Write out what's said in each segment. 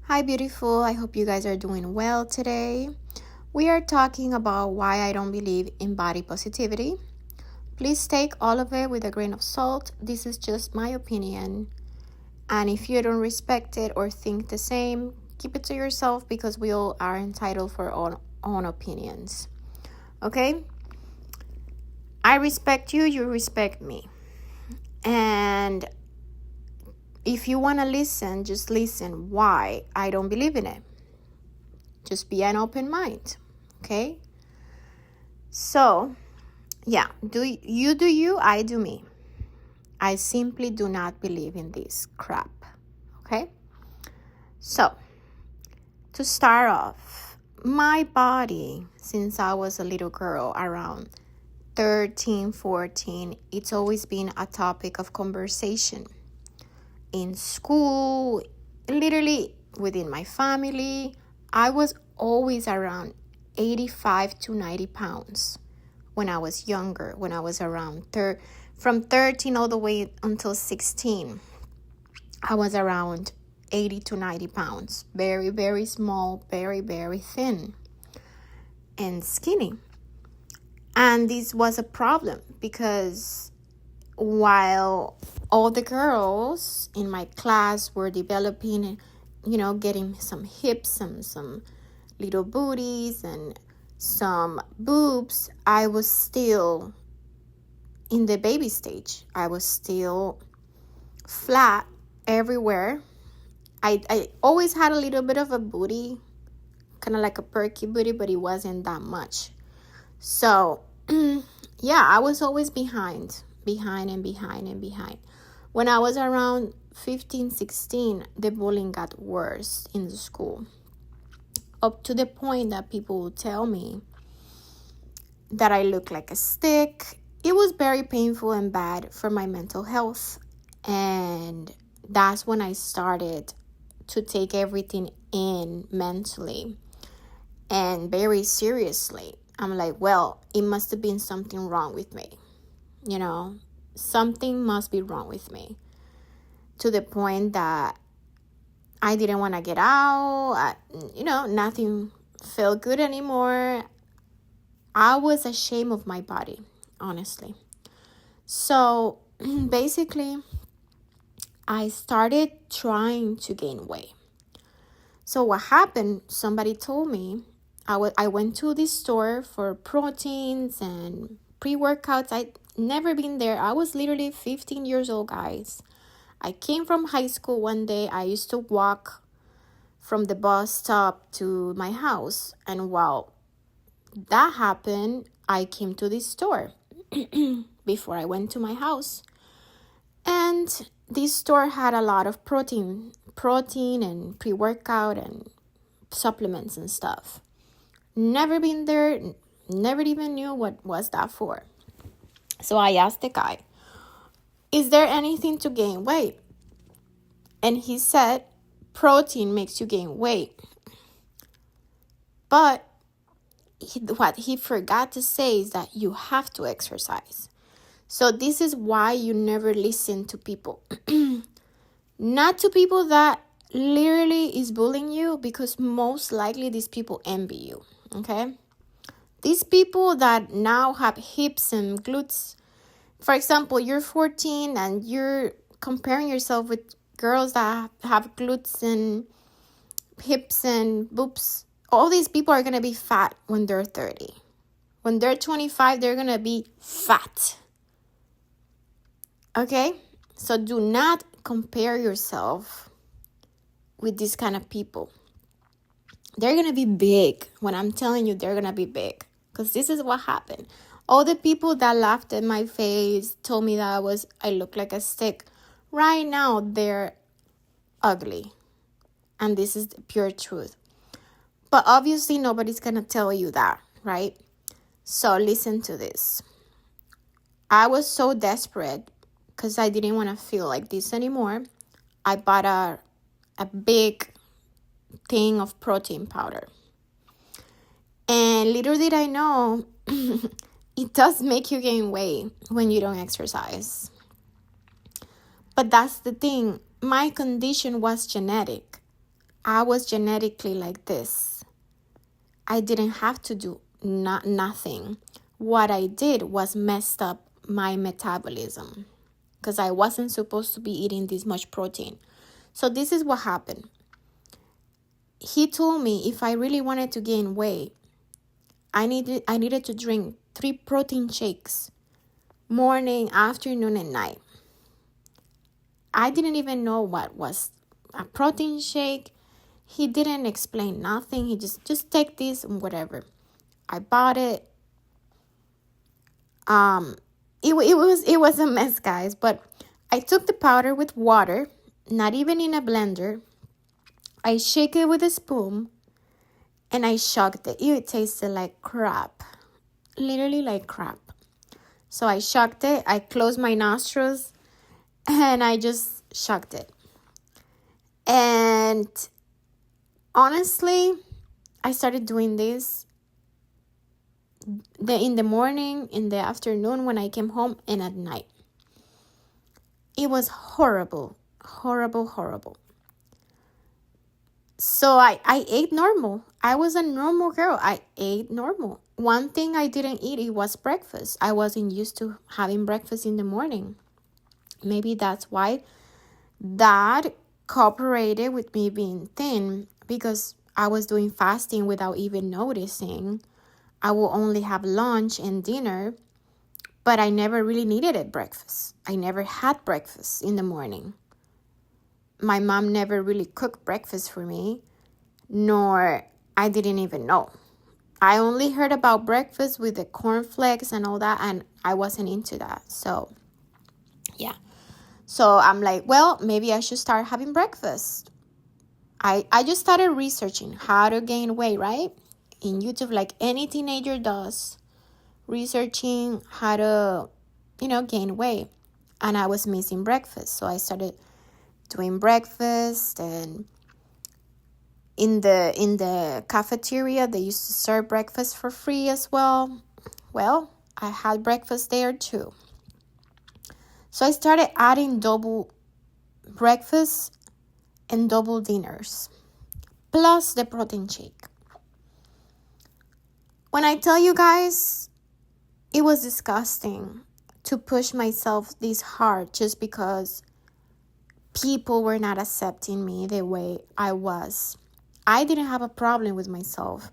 Hi, beautiful. I hope you guys are doing well today. We are talking about why I don't believe in body positivity. Please take all of it with a grain of salt. This is just my opinion. And if you don't respect it or think the same, keep it to yourself because we all are entitled for our own opinions. Okay? I respect you, you respect me. And if you want to listen, just listen why I don't believe in it. Just be an open mind, okay? So, yeah, do you, I do me. I simply do not believe in this crap, okay? So, to start off, my body, since I was a little girl around 13, 14, it's always been a topic of conversation. In school, literally within my family, I was always around 85 to 90 pounds when I was younger, when I was around from 13 all the way until 16. I was around 80 to 90 pounds. Very, very small, very, very thin and skinny. And this was a problem because while all the girls in my class were developing, getting some hips and some little booties and some boobs, I was still in the baby stage. I was still flat everywhere. I always had a little bit of a booty, kind of like a perky booty, but it wasn't that much. So, yeah, I was always behind. When I was around 15, 16, the bullying got worse in the school. Up to the point that people would tell me that I look like a stick. It was very painful and bad for my mental health. And that's when I started to take everything in mentally and very seriously. I'm like, well, it must have been something wrong with me. Something must be wrong with me. To the point that I didn't want to get out. Nothing felt good anymore. I was ashamed of my body, honestly. So basically, I started trying to gain weight. So what happened, somebody told me, I went to this store for proteins and pre-workouts. I'd never been there. I was literally 15 years old, guys. I came from high school one day. I used to walk from the bus stop to my house. And while that happened, I came to this store before I went to my house. And this store had a lot of protein and pre-workout and supplements and stuff. Never been there, never even knew what was that for. So I asked the guy, is there anything to gain weight? And he said, protein makes you gain weight. But what he forgot to say is that you have to exercise. So this is why you never listen to people. Not to people that literally is bullying you, because most likely these people envy you, okay? These people that now have hips and glutes. For example, you're 14 and you're comparing yourself with girls that have glutes and hips and boobs. All these people are going to be fat when they're 30. When they're 25, they're going to be fat. Okay? So do not compare yourself with these kind of people. They're going to be big. When I'm telling you, they're going to be big. Because this is what happened. All the people that laughed at my face, told me that I look like a stick. Right now, they're ugly. And this is the pure truth. But obviously, nobody's going to tell you that, right? So listen to this. I was so desperate because I didn't want to feel like this anymore. I bought a big thing of protein powder. And little did I know, it does make you gain weight when you don't exercise. But that's the thing. My condition was genetic. I was genetically like this. I didn't have to do nothing. What I did was messed up my metabolism because I wasn't supposed to be eating this much protein. So this is what happened. He told me if I really wanted to gain weight, I needed to drink 3 protein shakes, morning, afternoon, and night. I didn't even know what was a protein shake. He didn't explain nothing. He just take this and whatever. I bought it. It was a mess, guys. But I took the powder with water, not even in a blender. I shake it with a spoon, and I shocked it. It tasted like crap, literally like crap. So I shocked it. I closed my nostrils, and I just shocked it. And honestly, I started doing this in the morning, in the afternoon when I came home, and at night. It was horrible, horrible, horrible. So I ate normal. I was a normal girl. I ate normal. One thing I didn't eat, it was breakfast. I wasn't used to having breakfast in the morning. Maybe that's why that cooperated with me being thin, because I was doing fasting without even noticing. I will only have lunch and dinner, but I never really needed it breakfast. I never had breakfast in the morning. My mom never really cooked breakfast for me, nor I didn't even know. I only heard about breakfast with the cornflakes and all that, and I wasn't into that. So, yeah. So I'm like, well, maybe I should start having breakfast. I just started researching how to gain weight, right? In YouTube, like any teenager does, researching how to, gain weight. And I was missing breakfast. So I started doing breakfast, and in the cafeteria they used to serve breakfast for free as well. Well, I had breakfast there too. So I started adding double breakfast and double dinners, plus the protein shake. When I tell you guys, it was disgusting to push myself this hard just because people were not accepting me the way I was. I didn't have a problem with myself.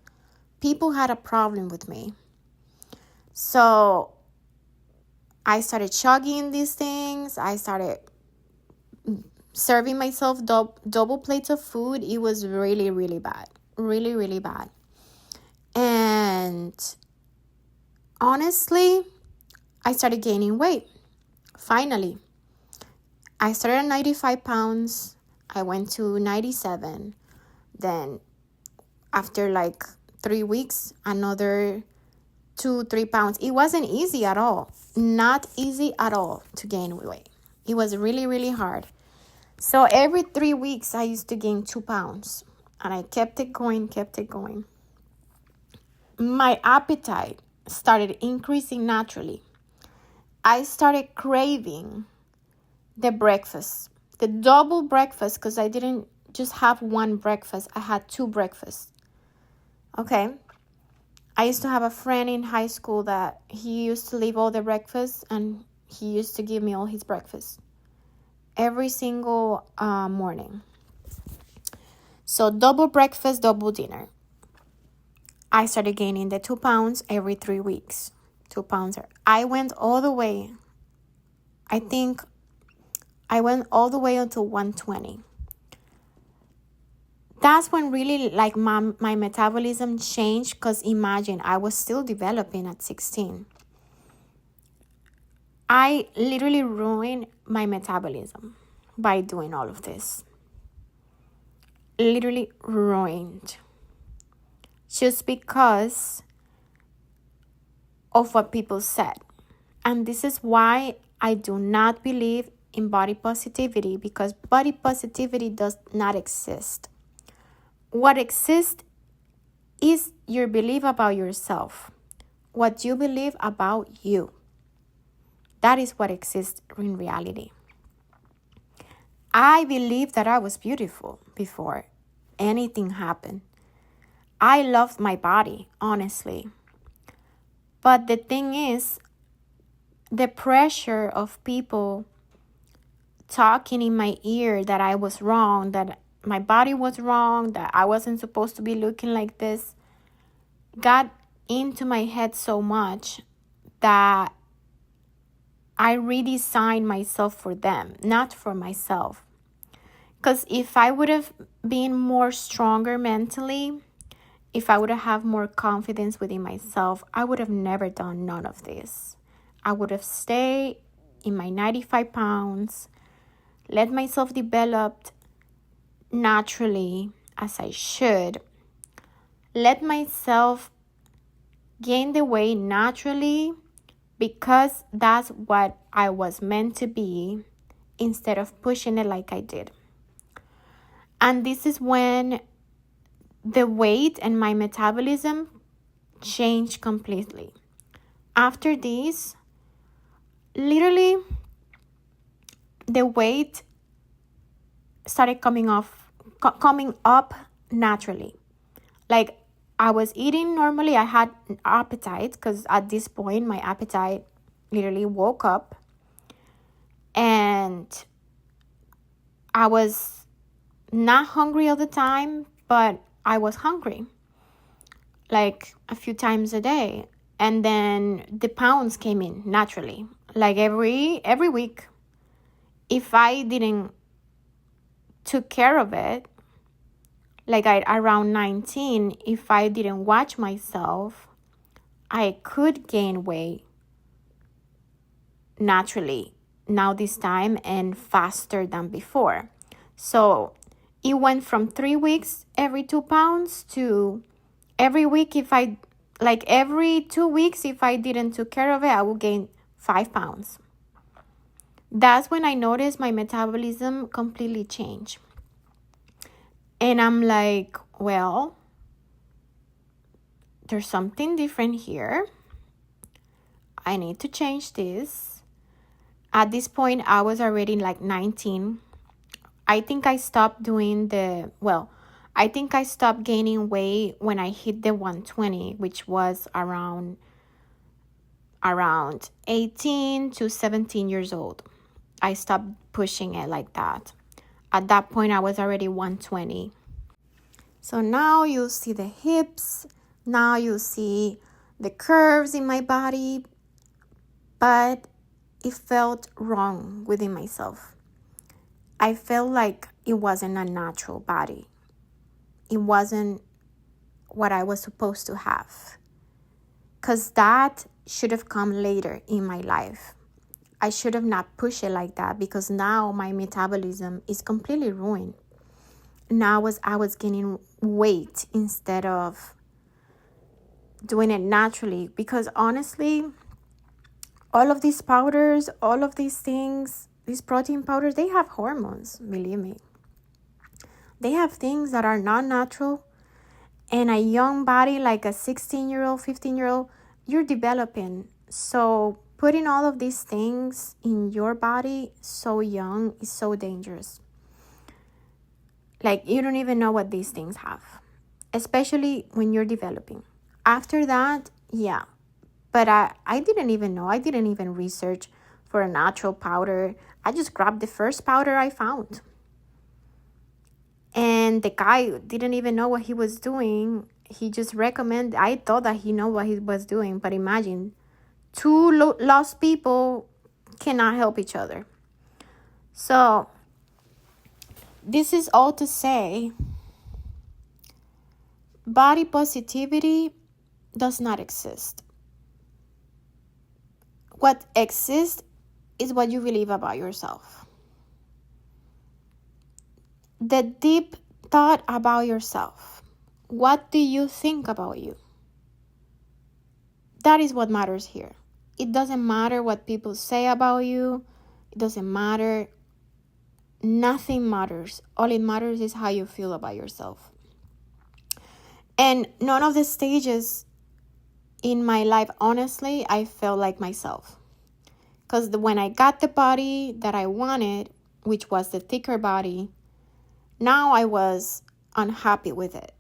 People had a problem with me. So I started chugging these things. I started serving myself double plates of food. It was really, really bad. Really, really bad. And honestly, I started gaining weight. Finally. I started at 95 pounds. I went to 97. Then after like 3 weeks, another 2-3 pounds. It wasn't easy at all. Not easy at all to gain weight. It was really, really hard. So every 3 weeks, I used to gain 2 pounds. And I kept it going. My appetite started increasing naturally. I started craving the breakfast, the double breakfast, because I didn't just have one breakfast. I had 2 breakfasts. Okay. I used to have a friend in high school that he used to leave all the breakfast, and he used to give me all his breakfast every single morning. So double breakfast, double dinner. I started gaining the 2 pounds every 3 weeks. 2 pounds. I went all the way. I think I went all the way until 120. That's when really like my metabolism changed, because imagine, I was still developing at 16. I literally ruined my metabolism by doing all of this. Literally ruined. Just because of what people said. And this is why I do not believe in body positivity, because body positivity does not exist. What exists is your belief about yourself. What you believe about you. That is what exists in reality. I believed that I was beautiful before. anything happen. I loved my body, honestly. But the thing is, the pressure of people talking in my ear that I was wrong, that my body was wrong, that I wasn't supposed to be looking like this, got into my head so much that I redesigned myself for them, not for myself. Because if I would have been more stronger mentally, if I would have had more confidence within myself, I would have never done none of this. I would have stayed in my 95 pounds, let myself develop naturally as I should, let myself gain the weight naturally because that's what I was meant to be, instead of pushing it like I did. And this is when the weight and my metabolism changed completely. After this, literally, the weight started coming up naturally. Like, I was eating normally. I had an appetite because at this point my appetite literally woke up, and I was not hungry all the time, but I was hungry like a few times a day. And then the pounds came in naturally, like every week. If I didn't took care of it, like around 19, if I didn't watch myself, I could gain weight naturally now this time and faster than before. So it went from 3 weeks every 2 pounds to every week, every 2 weeks, if I didn't take care of it, I would gain 5 pounds. That's when I noticed my metabolism completely changed. And I'm like, well, there's something different here. I need to change this. At this point, I was already like 19. I think I stopped gaining weight when I hit the 120, which was around 18 to 17 years old. I stopped pushing it like that. At that point, I was already 120. So now you see the hips. Now you see the curves in my body. But it felt wrong within myself. I felt like it wasn't a natural body. It wasn't what I was supposed to have. Because that should have come later in my life. I should have not pushed it like that, because now my metabolism is completely ruined. Now I was gaining weight instead of doing it naturally. Because honestly, all of these powders, all of these things, these protein powders, they have hormones, believe me. They have things that are not natural. And a young body, like a 16-year-old, 15-year-old, you're developing. So putting all of these things in your body so young is so dangerous. Like, you don't even know what these things have, especially when you're developing. After that, yeah. But I didn't even know. I didn't even research for a natural powder. I just grabbed the first powder I found. And the guy didn't even know what he was doing. He just recommended. I thought that he knew what he was doing. But imagine, two lost people cannot help each other. So this is all to say, body positivity does not exist. What exists is what you believe about yourself. The deep thought about yourself. What do you think about you? That is what matters here. It doesn't matter what people say about you. It doesn't matter. Nothing matters. All it matters is how you feel about yourself. And none of the stages in my life, honestly, I felt like myself. Because when I got the body that I wanted, which was the thicker body, now I was unhappy with it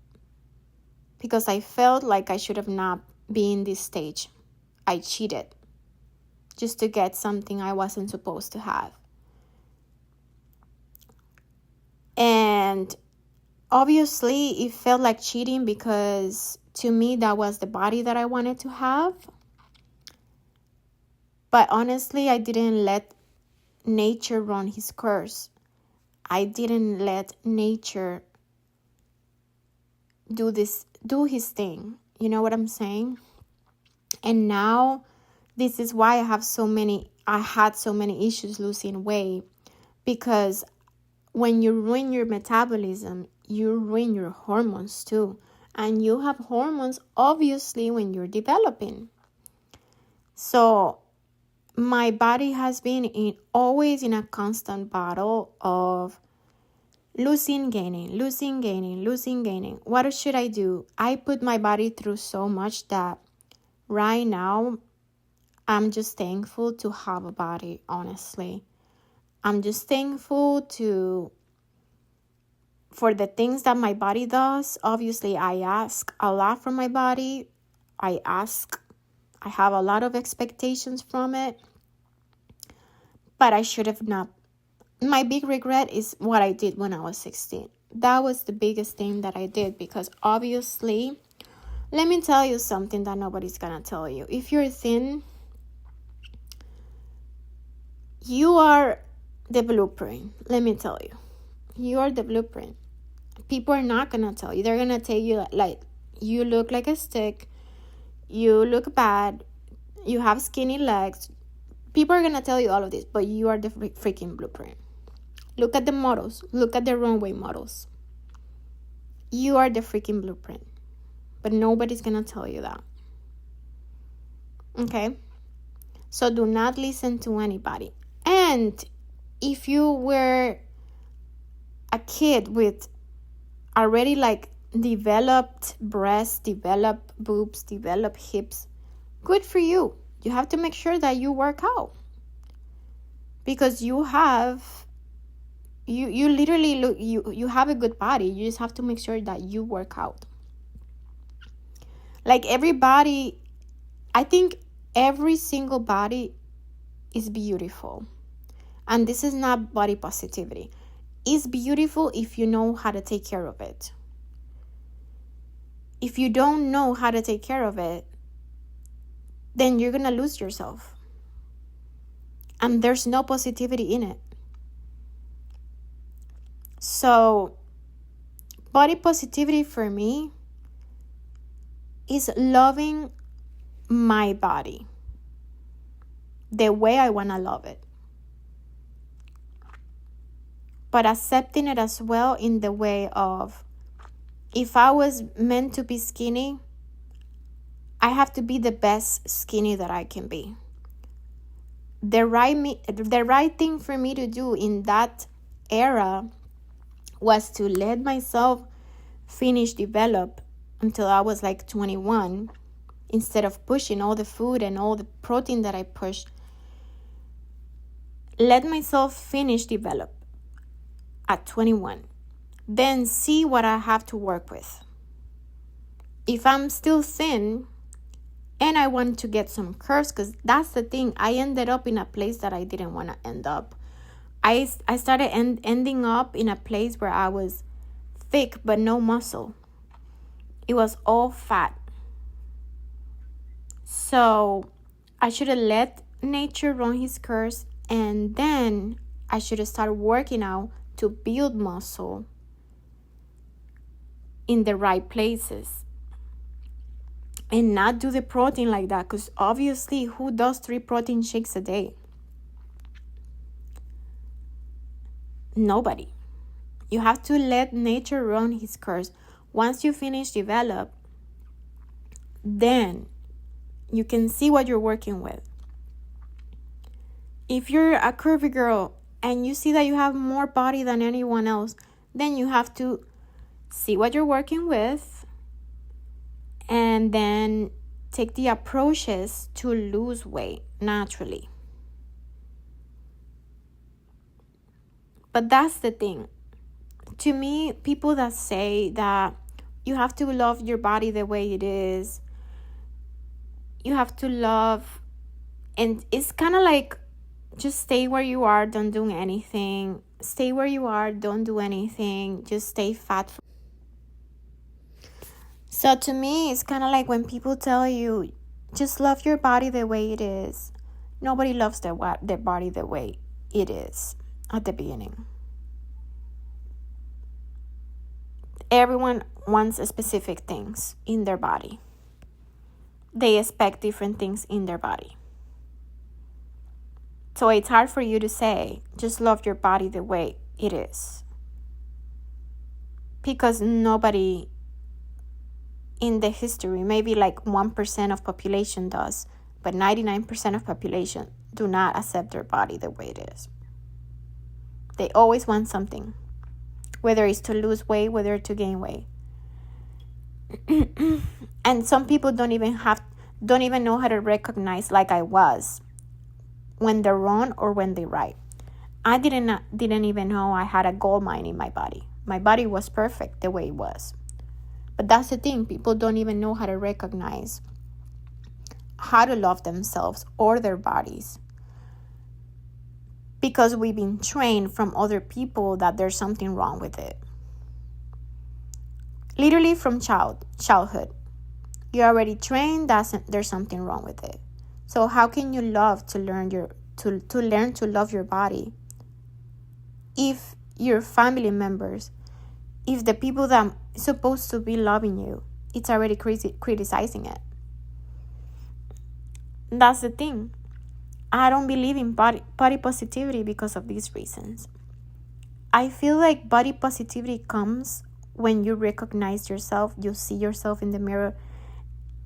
because I felt like I should have not been in this stage. I cheated just to get something I wasn't supposed to have. And obviously, it felt like cheating because to me, that was the body that I wanted to have. But honestly, I didn't let nature run his course. I didn't let nature do his thing. You know what I'm saying? And now, this is why I had so many issues losing weight, because when you ruin your metabolism, you ruin your hormones too. And you have hormones, obviously, when you're developing. So my body has been always in a constant battle of losing, gaining. What should I do? I put my body through so much that right now I'm just thankful to have a body, honestly. I'm just thankful for the things that my body does. Obviously, I ask a lot from my body. I have a lot of expectations from it. But I should have not. My big regret is what I did when I was 16. That was the biggest thing that I did, because obviously, let me tell you something that nobody's gonna tell you. If you're thin, you are the blueprint. Let me tell you. You are the blueprint. People are not gonna tell you. They're gonna tell you, like, you look like a stick, you look bad, you have skinny legs. People are gonna tell you all of this, but you are the freaking blueprint. Look at the models. Look at the runway models. You are the freaking blueprint. But nobody's gonna tell you that. Okay? So do not listen to anybody. And if you were a kid with already like developed breasts, developed boobs, developed hips, good for you. You have to make sure that you work out, because you literally look, you have a good body. You just have to make sure that you work out. Like everybody, I think every single body is beautiful. And this is not body positivity. It's beautiful if you know how to take care of it. If you don't know how to take care of it, then you're going to lose yourself. And there's no positivity in it. So, body positivity for me is loving my body the way I want to love it. But accepting it as well in the way of, if I was meant to be skinny, I have to be the best skinny that I can be. The right thing for me to do in that era was to let myself finish develop until I was like 21, instead of pushing all the food and all the protein that I pushed. Let myself finish develop at 21. Then see what I have to work with. If I'm still thin and I want to get some curves, because that's the thing, I ended up in a place that I didn't want to end up. I started ending up in a place where I was thick but no muscle. It was all fat. So I should have let nature run his course, and then I should have started working out to build muscle in the right places. And not do the protein like that, because obviously, who does 3 protein shakes a day? Nobody. You have to let nature run his course. Once you finish develop, then you can see what you're working with. If you're a curvy girl and you see that you have more body than anyone else, then you have to see what you're working with and then take the approaches to lose weight naturally. But that's the thing. to me, people that say that you have to love your body the way it is, you have to love, and it's kind of like, just stay where you are, don't do anything. Stay where you are, don't do anything. Just stay fat. So to me, it's kind of like when people tell you, just love your body the way it is. Nobody loves their body the way it is at the beginning. Everyone wants specific things in their body. They expect different things in their body. So it's hard for you to say, just love your body the way it is. Because nobody in the history, maybe like 1% of population does, but 99% of population do not accept their body the way it is. They always want something, whether it's to lose weight, whether to gain weight. And some people don't even know how to recognize, like I was, when they're wrong or when they're right. I didn't even know I had a gold mine in my body. My body was perfect the way it was. But that's the thing, people don't even know how to recognize, how to love themselves or their bodies. Because we've been trained from other people that there's something wrong with it. Literally from childhood. You're already trained that there's something wrong with it. So how can you love to learn to love your body if your family members, if the people that are supposed to be loving you, it's already criticizing it? That's the thing. I don't believe in body positivity because of these reasons. I feel like body positivity comes when you recognize yourself, you see yourself in the mirror,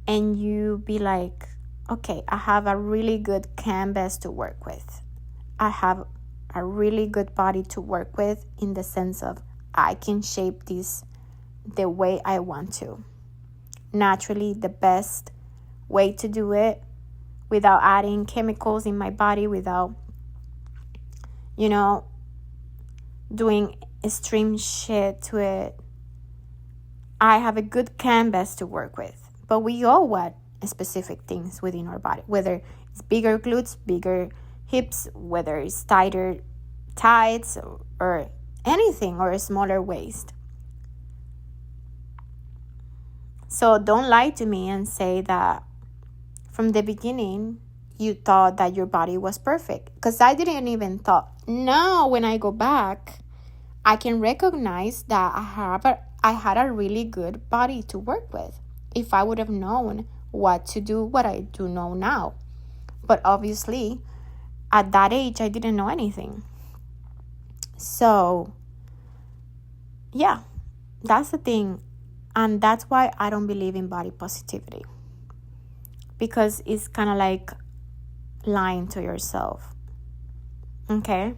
and you be like, okay, I have a really good canvas to work with. I have a really good body to work with, in the sense of I can shape this the way I want to. Naturally, the best way to do it, without adding chemicals in my body, without, doing extreme shit to it. I have a good canvas to work with. But we all want specific things within our body, whether it's bigger glutes, bigger hips, whether it's tighter thighs, or anything, or a smaller waist. So don't lie to me and say that from the beginning you thought that your body was perfect, because I didn't even thought. Now when I go back, I can recognize that I had a really good body to work with, if I would have known what to do, what I do know now. But obviously at that age I didn't know anything. So yeah, that's the thing. And that's why I don't believe in body positivity, because it's kind of like lying to yourself. Okay?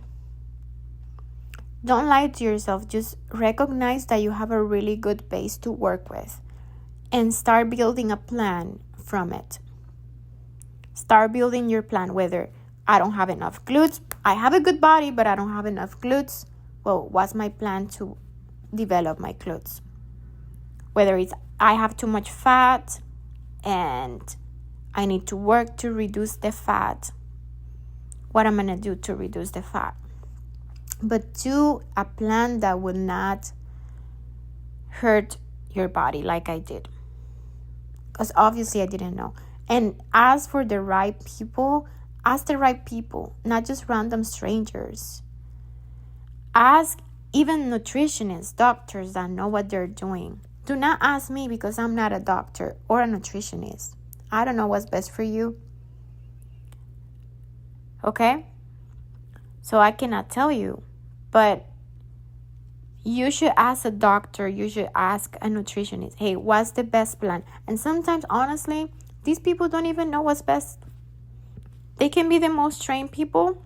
Don't lie to yourself. Just recognize that you have a really good base to work with, and start building a plan from it. Start building your plan, whether I don't have enough glutes, I have a good body, but I don't have enough glutes. Well, what's my plan to develop my glutes? Whether it's I have too much fat and I need to work to reduce the fat. What I'm going to do to reduce the fat? But do a plan that would not hurt your body like I did. Because obviously I didn't know. And ask for the right people. Ask the right people, not just random strangers. Ask even nutritionists, doctors that know what they're doing. Do not ask me, because I'm not a doctor or a nutritionist. I don't know what's best for you. Okay? So I cannot tell you. But you should ask a doctor. You should ask a nutritionist. Hey, what's the best plan? And sometimes, honestly, these people don't even know what's best. They can be the most trained people,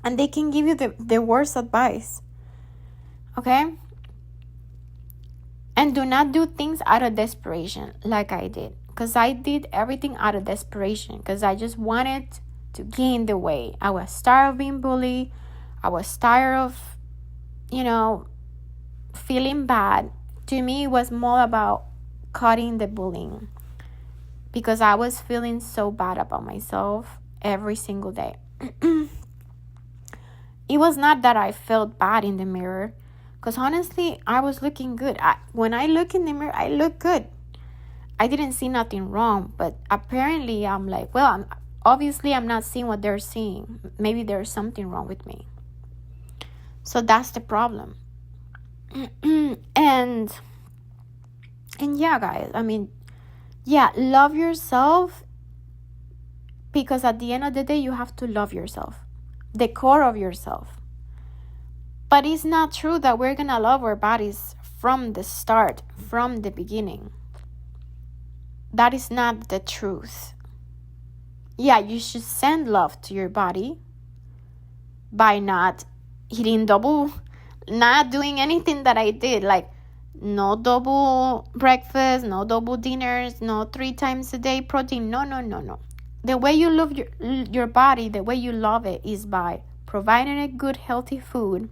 and they can give you the worst advice. Okay? And do not do things out of desperation like I did. Because I did everything out of desperation. Because I just wanted to gain the weight. I was tired of being bullied. I was tired of, feeling bad, to me, it was more about cutting the bullying, because I was feeling so bad about myself every single day. It was not that I felt bad in the mirror, because honestly, I was looking good. When I look in the mirror, I look good. I didn't see nothing wrong, but apparently I'm like, well, I'm not seeing what they're seeing. Maybe there's something wrong with me. So that's the problem. and yeah, guys, I mean, yeah, love yourself, because at the end of the day, you have to love yourself, the core of yourself. But it's not true that we're gonna love our bodies from the start, from the beginning. That is not the truth. Yeah, you should send love to your body by not eating double, not doing anything that I did, like no double breakfast, no double dinners, no 3 times a day protein. No. The way you love your body, the way you love it, is by providing it good, healthy food,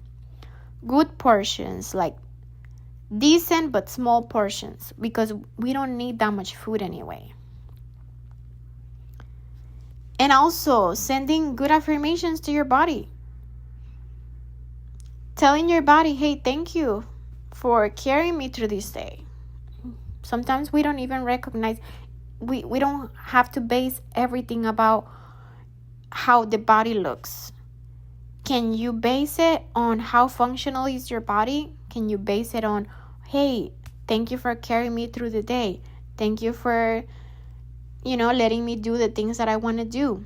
good portions, like decent but small portions, because we don't need that much food anyway. And also sending good affirmations to your body, telling your body, hey, thank you for carrying me through this day. Sometimes we don't even recognize, we don't have to base everything about how the body looks. Can you base it on how functional is your body? Can you base it on, hey, thank you for carrying me through the day. Thank you for, letting me do the things that I want to do.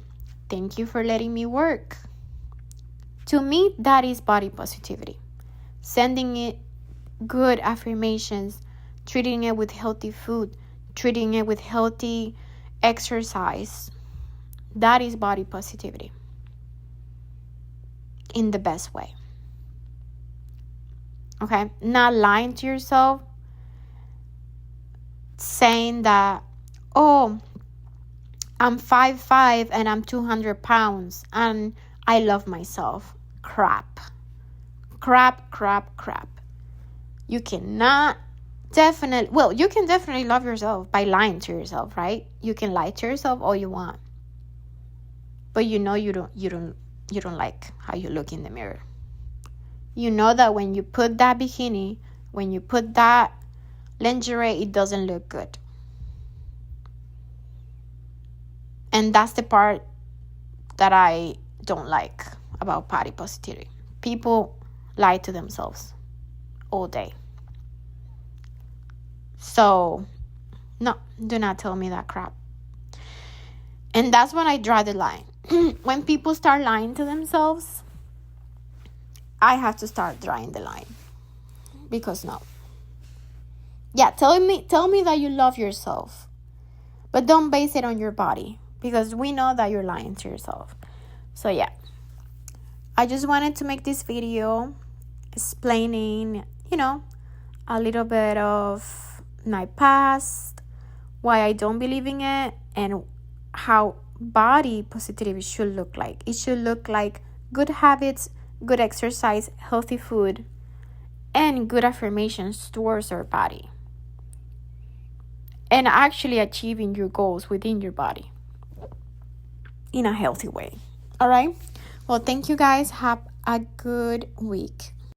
Thank you for letting me work. To me, that is body positivity. Sending it good affirmations, treating it with healthy food, treating it with healthy exercise. That is body positivity in the best way. Okay? Not lying to yourself, saying that, oh, I'm 5'5" and I'm 200 pounds and I love myself. Crap. You cannot you can definitely love yourself by lying to yourself, right? You can lie to yourself all you want, but you don't like how you look in the mirror. You know that when you put that bikini, when you put that lingerie, it doesn't look good. And that's the part that I don't like about body positivity. People lie to themselves all day. So, no, do not tell me that crap. And that's when I draw the line. When people start lying to themselves, I have to start drawing the line. Because no. Yeah, tell me that you love yourself. But don't base it on your body, because we know that you're lying to yourself. So yeah. I just wanted to make this video explaining, a little bit of my past, why I don't believe in it, and how body positivity should look like. It should look like good habits, good exercise, healthy food, and good affirmations towards our body. And actually achieving your goals within your body in a healthy way. All right? Well, thank you guys. Have a good week.